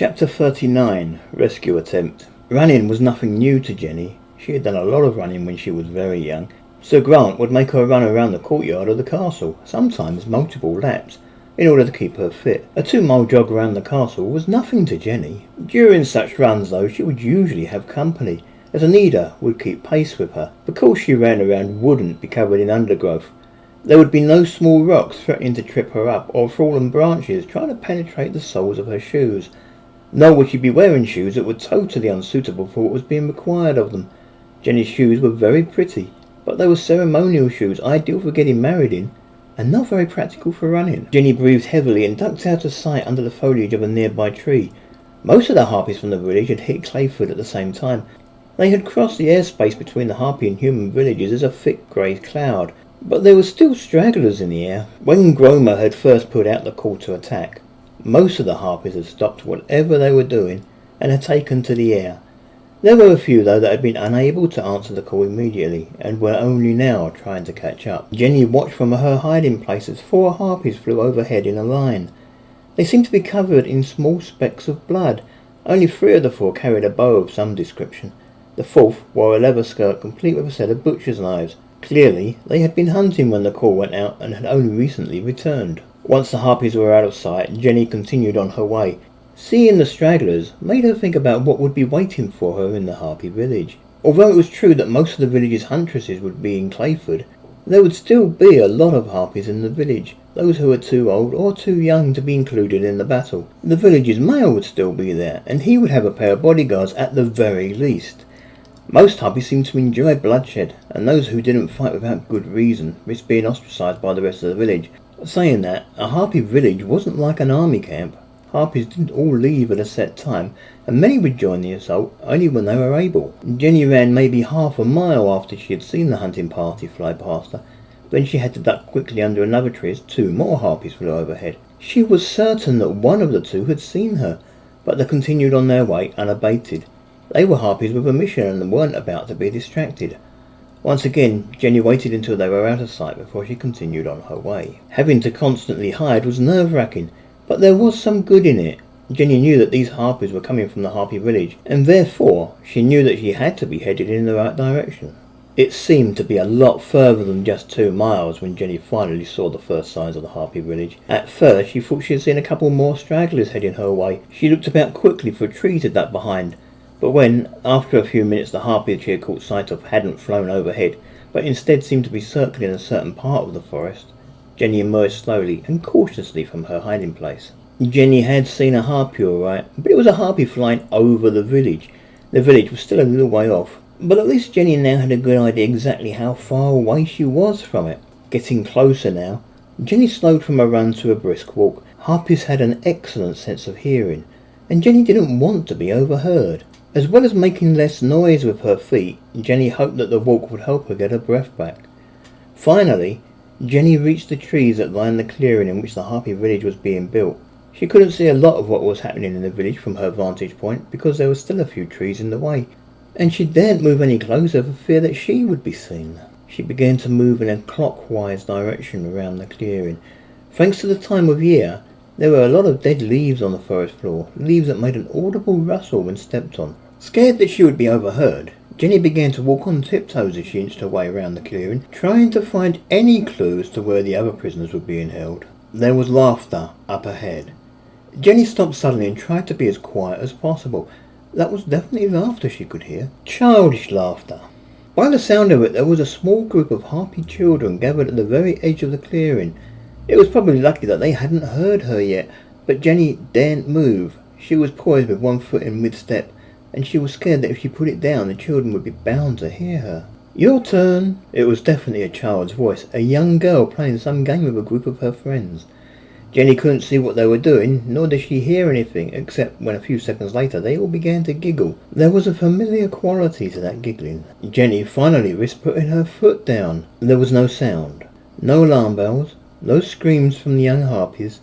Chapter 39. Rescue Attempt. Running was nothing new to Jenni. She had done a lot of running when she was very young. Sir Grant would make her run around the courtyard of the castle, sometimes multiple laps, in order to keep her fit. A 2-mile jog around the castle was nothing to Jenni. During such runs, though, she would usually have company, as Anita would keep pace with her. The course she ran around wouldn't be covered in undergrowth. There would be no small rocks threatening to trip her up, or fallen branches trying to penetrate the soles of her shoes. Nor would she be wearing shoes that were totally unsuitable for what was being required of them. Jenni's shoes were very pretty, but they were ceremonial shoes ideal for getting married in, and not very practical for running. Jenni breathed heavily and ducked out of sight under the foliage of a nearby tree. Most of the harpies from the village had hit Clayford at the same time. They had crossed the airspace between the harpy and human villages as a thick grey cloud, but there were still stragglers in the air. When Gromer had first put out the call to attack, most of the harpies had stopped whatever they were doing and had taken to the air. There were a few, though, that had been unable to answer the call immediately and were only now trying to catch up. Jenni watched from her hiding place as 4 harpies flew overhead in a line. They seemed to be covered in small specks of blood. Only 3 of the 4 carried a bow of some description. The 4th wore a leather skirt complete with a set of butcher's knives. Clearly, they had been hunting when the call went out and had only recently returned. Once the harpies were out of sight, Jenni continued on her way. Seeing the stragglers made her think about what would be waiting for her in the harpy village. Although it was true that most of the village's huntresses would be in Clayford, there would still be a lot of harpies in the village, those who were too old or too young to be included in the battle. The village's mayor would still be there, and he would have a pair of bodyguards at the very least. Most harpies seemed to enjoy bloodshed, and those who didn't fight without good reason risked being ostracised by the rest of the village. Saying that, a harpy village wasn't like an army camp. Harpies didn't all leave at a set time, and many would join the assault only when they were able. Jenni ran maybe half a mile after she had seen the hunting party fly past her. Then she had to duck quickly under another tree as 2 more harpies flew overhead. She was certain that one of the 2 had seen her, but they continued on their way unabated. They were harpies with a mission and weren't about to be distracted. Once again, Jenni waited until they were out of sight before she continued on her way. Having to constantly hide was nerve-wracking, but there was some good in it. Jenni knew that these harpies were coming from the harpy village, and therefore she knew that she had to be headed in the right direction. It seemed to be a lot further than just 2 miles when Jenni finally saw the first signs of the harpy village. At first she thought she had seen a couple more stragglers heading her way. She looked about quickly for a tree to duck behind, but when, after a few minutes, the harpy she had caught sight of hadn't flown overhead, but instead seemed to be circling a certain part of the forest, Jenni emerged slowly and cautiously from her hiding place. Jenni had seen a harpy all right, but it was a harpy flying over the village. The village was still a little way off, but at least Jenni now had a good idea exactly how far away she was from it. Getting closer now, Jenni slowed from a run to a brisk walk. Harpies had an excellent sense of hearing, and Jenni didn't want to be overheard. As well as making less noise with her feet, Jenni hoped that the walk would help her get her breath back. Finally, Jenni reached the trees that lined the clearing in which the harpy village was being built. She couldn't see a lot of what was happening in the village from her vantage point because there were still a few trees in the way, and she daren't move any closer for fear that she would be seen. She began to move in a clockwise direction around the clearing. Thanks to the time of year, there were a lot of dead leaves on the forest floor, leaves that made an audible rustle when stepped on. Scared that she would be overheard, Jenni began to walk on tiptoes as she inched her way around the clearing, trying to find any clues to where the other prisoners were being held. There was laughter up ahead. Jenni stopped suddenly and tried to be as quiet as possible. That was definitely laughter she could hear. Childish laughter. By the sound of it, there was a small group of harpy children gathered at the very edge of the clearing. It was probably lucky that they hadn't heard her yet, but Jenni daren't move. She was poised with one foot in mid-step, and she was scared that if she put it down, the children would be bound to hear her. "Your turn." It was definitely a child's voice, a young girl playing some game with a group of her friends. Jenni couldn't see what they were doing, nor did she hear anything, except when a few seconds later they all began to giggle. There was a familiar quality to that giggling. Jenni finally risked putting her foot down. There was no sound, no alarm bells, no screams from the young harpies.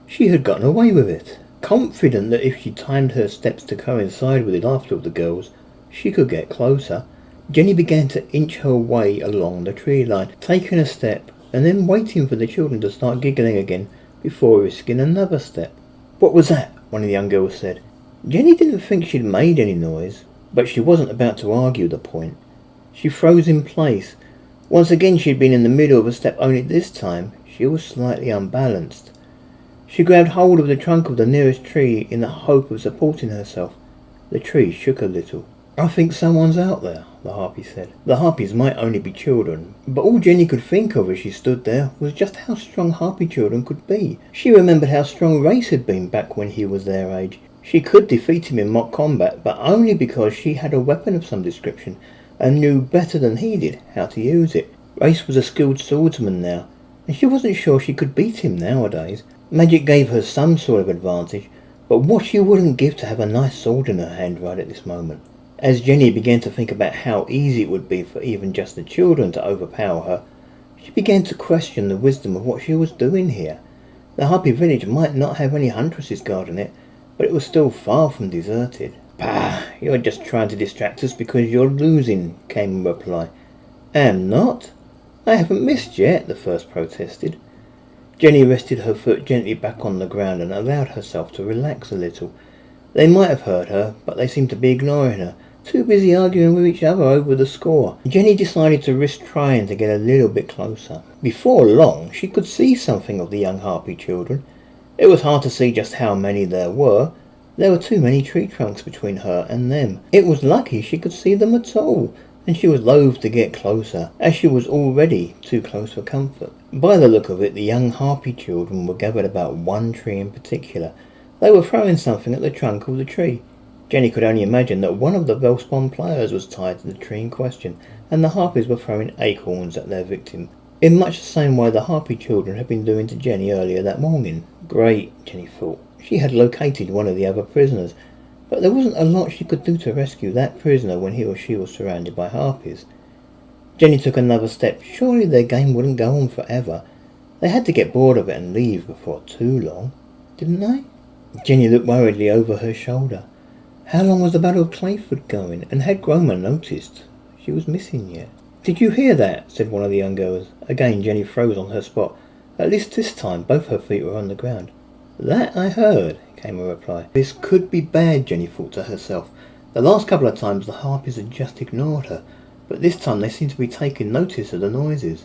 She had gotten away with it. Confident that if she timed her steps to coincide with the laughter of the girls, she could get closer, Jenni began to inch her way along the tree line, taking a step and then waiting for the children to start giggling again before risking another step. What was that? one of the young girls said. Jenny didn't think she'd made any noise, but she wasn't about to argue the point. She froze in place. Once again she'd been in the middle of a step, only this time she was slightly unbalanced. She grabbed hold of the trunk of the nearest tree in the hope of supporting herself. The tree shook a little. I think someone's out there, the harpy said. The harpies might only be children, but all Jenny could think of as she stood there was just how strong harpy children could be. She remembered how strong Race had been back when he was their age. She could defeat him in mock combat, but only because she had a weapon of some description and knew better than he did how to use it. Race was a skilled swordsman now, and she wasn't sure she could beat him nowadays. Magic gave her some sort of advantage, but what she wouldn't give to have a nice sword in her hand right at this moment. As Jenny began to think about how easy it would be for even just the children to overpower her, she began to question the wisdom of what she was doing here. The harpy village might not have any huntresses guarding it, but it was still far from deserted. Bah, you're just trying to distract us because you're losing, came a reply. Am not? I haven't missed yet, the first protested. Jenny rested her foot gently back on the ground and allowed herself to relax a little. They might have heard her, but they seemed to be ignoring her, too busy arguing with each other over the score. Jenny decided to risk trying to get a little bit closer. Before long, she could see something of the young harpy children. It was hard to see just how many there were. There were too many tree trunks between her and them. It was lucky she could see them at all, and she was loath to get closer, as she was already too close for comfort. By the look of it, the young harpy children were gathered about one tree in particular. They were throwing something at the trunk of the tree. Jenny could only imagine that one of the Velspon players was tied to the tree in question, and the harpies were throwing acorns at their victim, in much the same way the harpy children had been doing to Jenny earlier that morning. Great, Jenny thought. She had located one of the other prisoners, but there wasn't a lot she could do to rescue that prisoner when he or she was surrounded by harpies. Jenny took another step. Surely their game wouldn't go on forever. They had to get bored of it and leave before too long, didn't they? Jenny looked worriedly over her shoulder. How long was the Battle of Clayford going, and had Gromer noticed she was missing yet? Did you hear that? Said one of the young girls. Again Jenny froze on her spot. At least this time both her feet were on the ground. That I heard, came a reply. This could be bad, Jenny thought to herself. The last couple of times the harpies had just ignored her, but this time they seemed to be taking notice of the noises.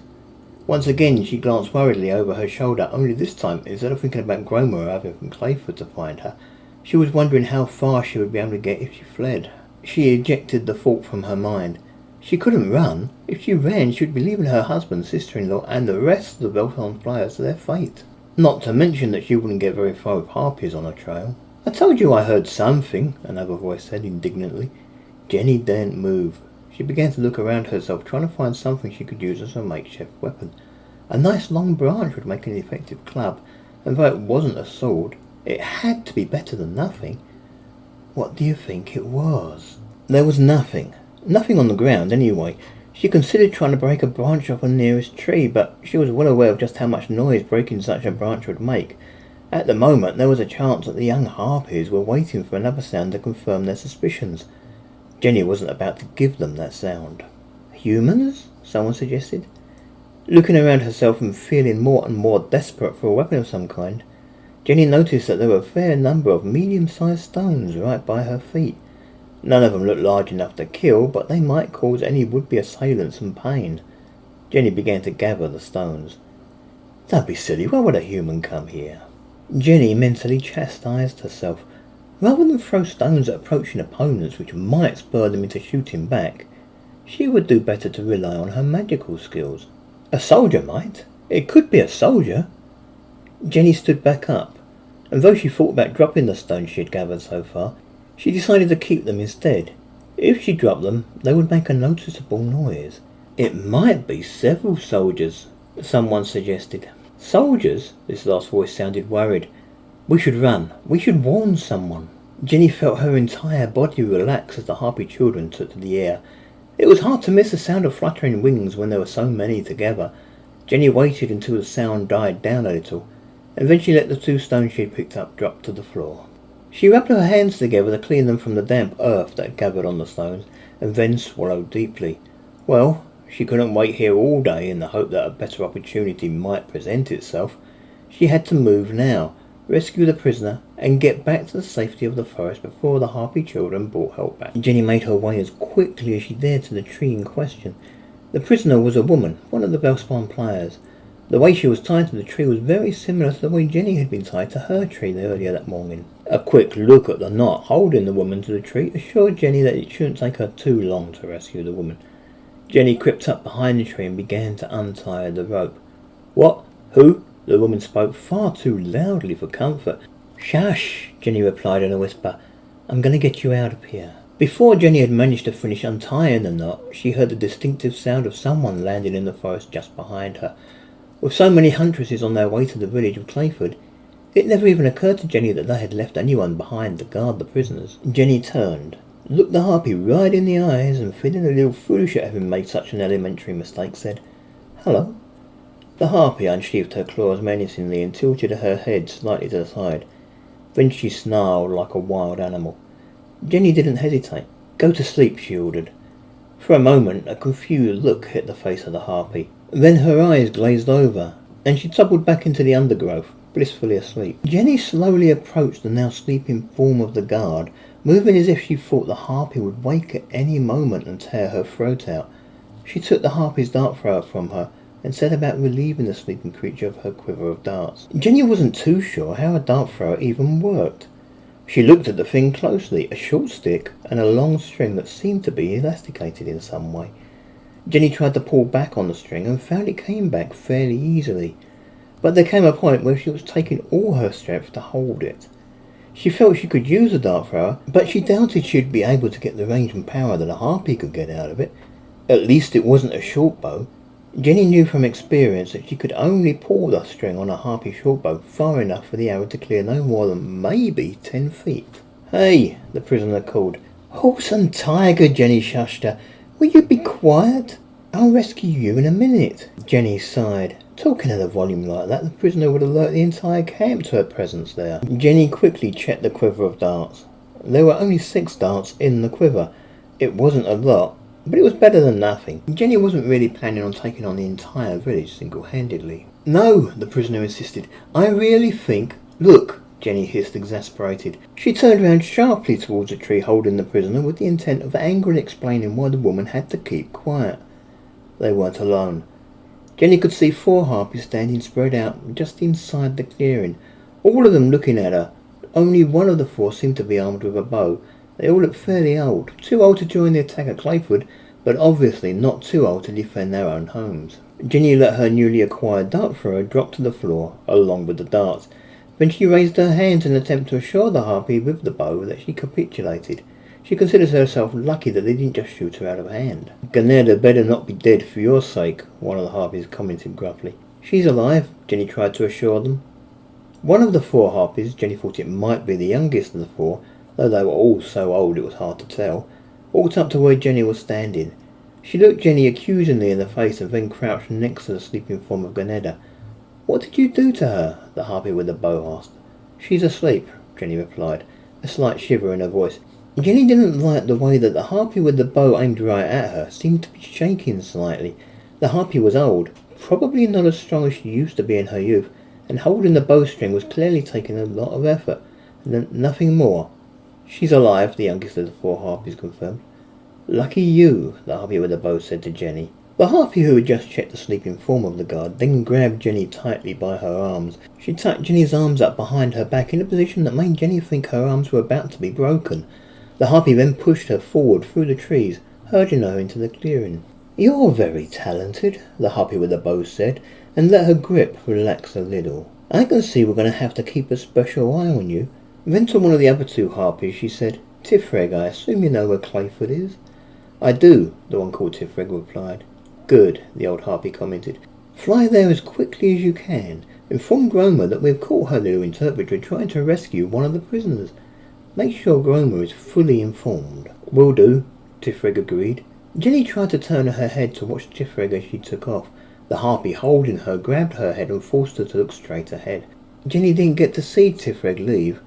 Once again she glanced worriedly over her shoulder, only this time, instead of thinking about Gromer arriving from Clayford to find her, she was wondering how far she would be able to get if she fled. She ejected the thought from her mind. She couldn't run. If she ran, she would be leaving her husband, sister-in-law, and the rest of the Velspon players to their fate. Not to mention that she wouldn't get very far with harpies on her trail. I told you I heard something, another voice said indignantly. Jenny daren't move. She began to look around herself, trying to find something she could use as a makeshift weapon. A nice long branch would make an effective club, and though it wasn't a sword, it had to be better than nothing. What do you think it was? There was nothing. Nothing on the ground, anyway. She considered trying to break a branch off the nearest tree, but she was well aware of just how much noise breaking such a branch would make. At the moment, there was a chance that the young harpies were waiting for another sound to confirm their suspicions. Jenny wasn't about to give them that sound. Humans? Someone suggested. Looking around herself and feeling more and more desperate for a weapon of some kind, Jenny noticed that there were a fair number of medium-sized stones right by her feet. None of them looked large enough to kill, but they might cause any would-be assailants some pain. Jenny began to gather the stones. Don't be silly, why would a human come here? Jenny mentally chastised herself. Rather than throw stones at approaching opponents which might spur them into shooting back, she would do better to rely on her magical skills. A soldier might. It could be a soldier. Jenny stood back up, and though she thought about dropping the stones she had gathered so far, she decided to keep them instead. If she dropped them, they would make a noticeable noise. It might be several soldiers, someone suggested. Soldiers? This last voice sounded worried. We should run. We should warn someone. Jenny felt her entire body relax as the harpy children took to the air. It was hard to miss the sound of fluttering wings when there were so many together. Jenny waited until the sound died down a little, and then she let the two stones she had picked up drop to the floor. She rubbed her hands together to clean them from the damp earth that gathered on the stones, and then swallowed deeply. Well, she couldn't wait here all day in the hope that a better opportunity might present itself. She had to move now. rescue the prisoner, and get back to the safety of the forest before the harpy children brought help back. Jenni made her way as quickly as she dared to the tree in question. The prisoner was a woman, one of the Velspine players. The way she was tied to the tree was very similar to the way Jenni had been tied to her tree earlier that morning. A quick look at the knot holding the woman to the tree assured Jenni that it shouldn't take her too long to rescue the woman. Jenni crept up behind the tree and began to untie the rope. "What? Who?" The woman spoke far too loudly for comfort. "Shush," Jenni replied in a whisper. "I'm going to get you out of here." Before Jenni had managed to finish untying the knot, she heard the distinctive sound of someone landing in the forest just behind her. With so many huntresses on their way to the village of Clayford, it never even occurred to Jenni that they had left anyone behind to guard the prisoners. Jenni turned, looked the harpy right in the eyes, and feeling a little foolish at having made such an elementary mistake, said, "Hello." The harpy unsheathed her claws menacingly and tilted her head slightly to the side. Then she snarled like a wild animal. Jenni didn't hesitate. "Go to sleep," she ordered. For a moment, a confused look hit the face of the harpy. Then her eyes glazed over, and she tumbled back into the undergrowth, blissfully asleep. Jenni slowly approached the now sleeping form of the guard, moving as if she thought the harpy would wake at any moment and tear her throat out. She took the harpy's dart thrower from her and set about relieving the sleeping creature of her quiver of darts. Jenni wasn't too sure how a dart thrower even worked. She looked at the thing closely, a short stick and a long string that seemed to be elasticated in some way. Jenni tried to pull back on the string and found it came back fairly easily, but there came a point where she was taking all her strength to hold it. She felt she could use a dart thrower, but she doubted she'd be able to get the range and power that a harpy could get out of it. At least it wasn't a short bow. Jenni knew from experience that she could only pull the string on a harpy shortbow far enough for the arrow to clear no more than maybe 10 feet. "Hey," the prisoner called. "Horse and tiger," Jenni shushed her. "Will you be quiet? I'll rescue you in a minute." Jenni sighed. Talking at a volume like that, the prisoner would alert the entire camp to her presence there. Jenni quickly checked the quiver of darts. There were only 6 darts in the quiver. It wasn't a lot, but it was better than nothing. Jenni wasn't really planning on taking on the entire village single-handedly. "No," the prisoner insisted. "I really think—" "Look," Jenni hissed, exasperated. She turned round sharply towards the tree holding the prisoner with the intent of angrily explaining why the woman had to keep quiet. They weren't alone. Jenni could see 4 harpies standing spread out just inside the clearing, all of them looking at her. Only one of the 4 seemed to be armed with a bow. They all looked fairly old, too old to join the attack at Clayford, but obviously not too old to defend their own homes. Jenni let her newly acquired dart thrower drop to the floor, along with the darts. Then she raised her hands in an attempt to assure the harpy with the bow that she capitulated. She considered herself lucky that they didn't just shoot her out of hand. "Ganeda better not be dead for your sake," one of the harpies commented gruffly. "She's alive," Jenni tried to assure them. One of the 4 harpies, Jenni thought it might be the youngest of the 4, though they were all so old it was hard to tell, walked up to where Jenni was standing. She looked Jenni accusingly in the face and then crouched next to the sleeping form of Ganeda. "What did you do to her?" the harpy with the bow asked. "She's asleep," Jenni replied, a slight shiver in her voice. Jenni didn't like the way that the harpy with the bow aimed right at her seemed to be shaking slightly. The harpy was old, probably not as strong as she used to be in her youth, and holding the bowstring was clearly taking a lot of effort, and nothing more. "She's alive," the youngest of the 4 harpies confirmed. "Lucky you," the harpy with the bow said to Jenni. The harpy who had just checked the sleeping form of the guard then grabbed Jenni tightly by her arms. She tucked Jenni's arms up behind her back in a position that made Jenni think her arms were about to be broken. The harpy then pushed her forward through the trees, herding her into the clearing. "You're very talented," the harpy with the bow said, and let her grip relax a little. "I can see we're going to have to keep a special eye on you." Then to one of the other 2 harpies she said, "Tifreg, I assume you know where Clayford is?" "I do," the one called Tifreg replied. "Good," the old harpy commented. "Fly there as quickly as you can. Inform Groma that we've caught her little interpreter trying to rescue one of the prisoners. Make sure Groma is fully informed." "Will do," Tifreg agreed. Jenni tried to turn her head to watch Tifreg as she took off. The harpy holding her grabbed her head and forced her to look straight ahead. Jenni didn't get to see Tifreg leave,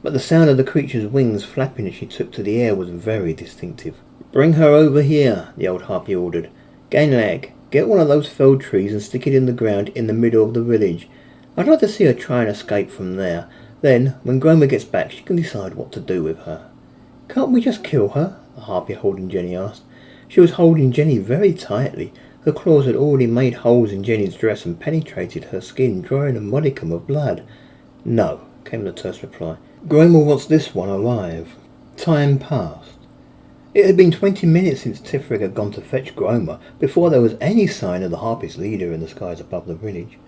but the sound of the creature's wings flapping as she took to the air was very distinctive. "Bring her over here," the old harpy ordered. "Gainlag, get one of those felled trees and stick it in the ground in the middle of the village. I'd like to see her try and escape from there. Then, when Groma gets back, she can decide what to do with her. Can't we just kill her? The harpy holding Jenni asked. She was holding Jenni very tightly. Her claws had already made holes in Jenni's dress and penetrated her skin, drawing a modicum of blood. No, came the terse reply. Groma wants this one alive. Time passed. It had been 20 minutes since Tifrig had gone to fetch Groma before there was any sign of the harpies' leader in the skies above the village.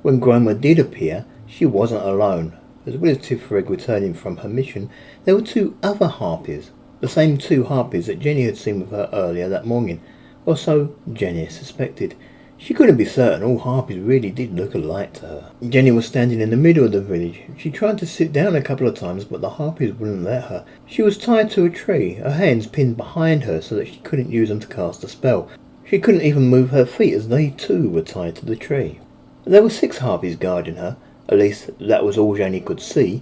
When Groma did appear, she wasn't alone. As well as Tifrig returning from her mission, there were 2 other harpies, the same 2 harpies that Jenni had seen with her earlier that morning, or so Jenni suspected. She couldn't be certain all harpies really did look alike to her. Jenni was standing in the middle of the village. She tried to sit down a couple of times, but the harpies wouldn't let her. She was tied to a tree, her hands pinned behind her so that she couldn't use them to cast a spell. She couldn't even move her feet as they too were tied to the tree. There were 6 harpies guarding her, at least that was all Jenni could see.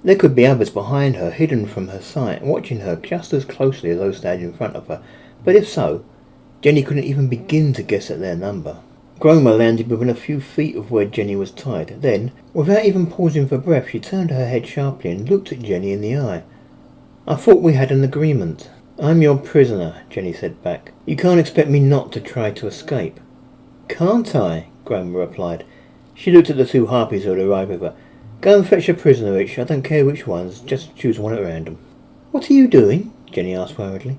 There could be others behind her, hidden from her sight, watching her just as closely as those standing in front of her, but if so, Jenni couldn't even begin to guess at their number. Groma landed within a few feet of where Jenni was tied. Then, without even pausing for breath, she turned her head sharply and looked at Jenni in the eye. I thought we had an agreement. I'm your prisoner, Jenni said back. You can't expect me not to try to escape. Can't I? Groma replied. She looked at the 2 harpies who had arrived with her. Go and fetch a prisoner each. I don't care which ones. Just choose one at random. What are you doing? Jenni asked worriedly.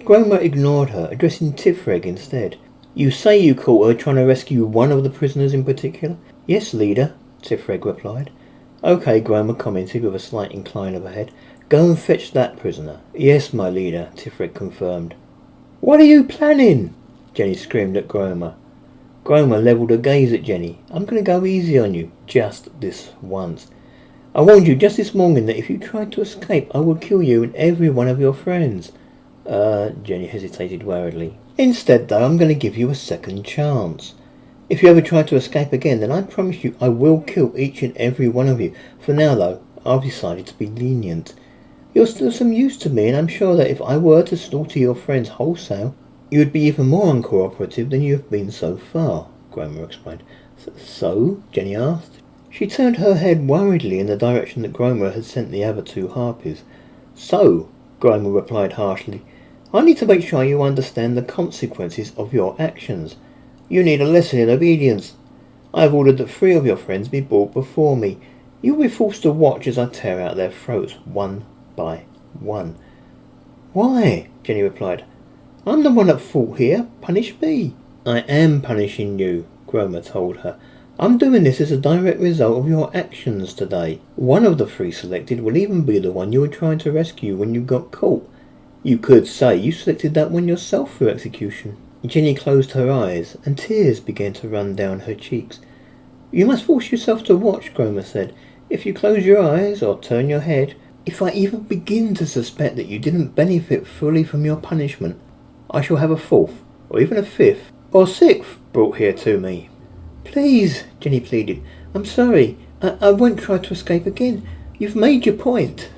Groma ignored her, addressing Tifrig instead. You say you caught her trying to rescue one of the prisoners in particular? Yes, leader, Tifrig replied. Okay, Groma commented with a slight incline of her head. Go and fetch that prisoner. Yes, my leader, Tifrig confirmed. What are you planning? Jenni screamed at Groma. Groma levelled a gaze at Jenni. I'm going to go easy on you, just this once. I warned you just this morning that if you tried to escape, I would kill you and every one of your friends. Jenni hesitated worriedly. Instead, though, I'm going to give you a second chance. If you ever try to escape again, then I promise you I will kill each and every one of you. For now, though, I've decided to be lenient. You're still some use to me, and I'm sure that if I were to slaughter your friends wholesale, you would be even more uncooperative than you have been so far, Groma explained. So? Jenni asked. She turned her head worriedly in the direction that Groma had sent the other 2 harpies. So, Groma replied harshly, I need to make sure you understand the consequences of your actions. You need a lesson in obedience. I have ordered that 3 of your friends be brought before me. You will be forced to watch as I tear out their throats, one by one. Why? Jenni replied. I'm the one at fault here. Punish me. I am punishing you, Groma told her. I'm doing this as a direct result of your actions today. One of the 3 selected will even be the one you were trying to rescue when you got caught. You could say you selected that one yourself for execution. Jenni closed her eyes, and tears began to run down her cheeks. You must force yourself to watch, Groma said. If you close your eyes or turn your head, if I even begin to suspect that you didn't benefit fully from your punishment, I shall have a 4th, or even a 5th, or 6th brought here to me. Please, Jenni pleaded. I'm sorry. I won't try to escape again. You've made your point.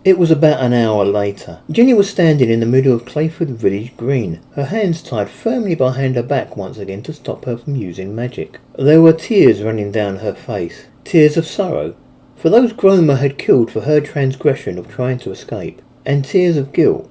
It was about an hour later. Jenni was standing in the middle of Clayford Village Green, her hands tied firmly behind her back once again to stop her from using magic. There were tears running down her face, tears of sorrow, for those Groma had killed for her transgression of trying to escape, and tears of guilt,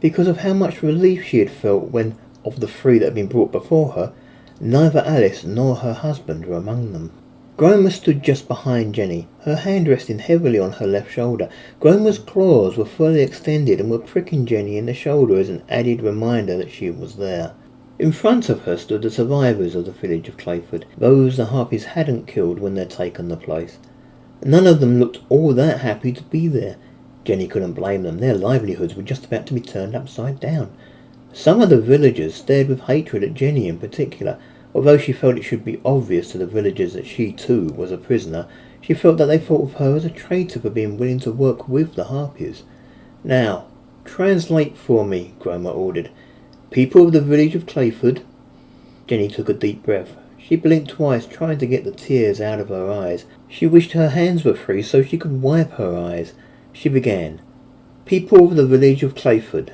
because of how much relief she had felt when, of the 3 that had been brought before her, neither Alice nor her husband were among them. Groma stood just behind Jenni, her hand resting heavily on her left shoulder. Groma's claws were fully extended and were pricking Jenni in the shoulder as an added reminder that she was there. In front of her stood the survivors of the village of Clayford, those the harpies hadn't killed when they'd taken the place. None of them looked all that happy to be there. Jenni couldn't blame them. Their livelihoods were just about to be turned upside down. Some of the villagers stared with hatred at Jenni in particular. Although she felt it should be obvious to the villagers that she too was a prisoner, she felt that they thought of her as a traitor for being willing to work with the harpies. Now, translate for me, Groma ordered. People of the village of Clayford. Jenni took a deep breath. She blinked twice, trying to get the tears out of her eyes. She wished her hands were free so she could wipe her eyes. She began. People of the village of Clayford.